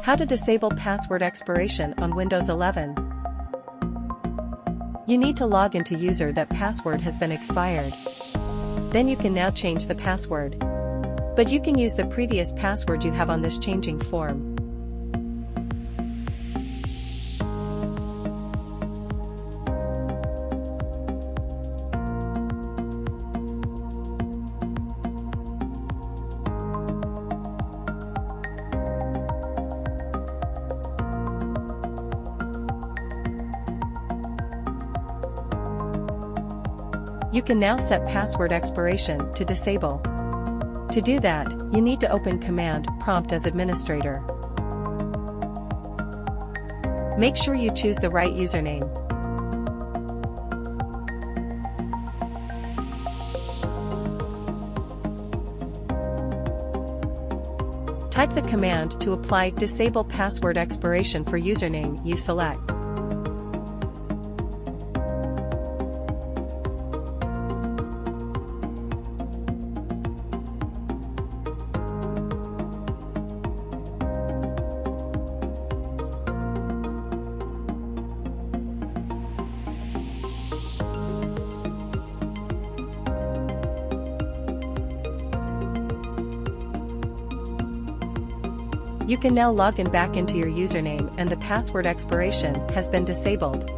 How to disable password expiration on Windows 11. You need to log into user that password has been expired. Then you can now change the password. But you can use the previous password you have on this changing form. You can now set password expiration to disable. To do that, you need to open Command Prompt as administrator. Make sure you choose the right username. Type the command to apply Disable Password Expiration for username you select. You can now log in back into your username and the password expiration has been disabled.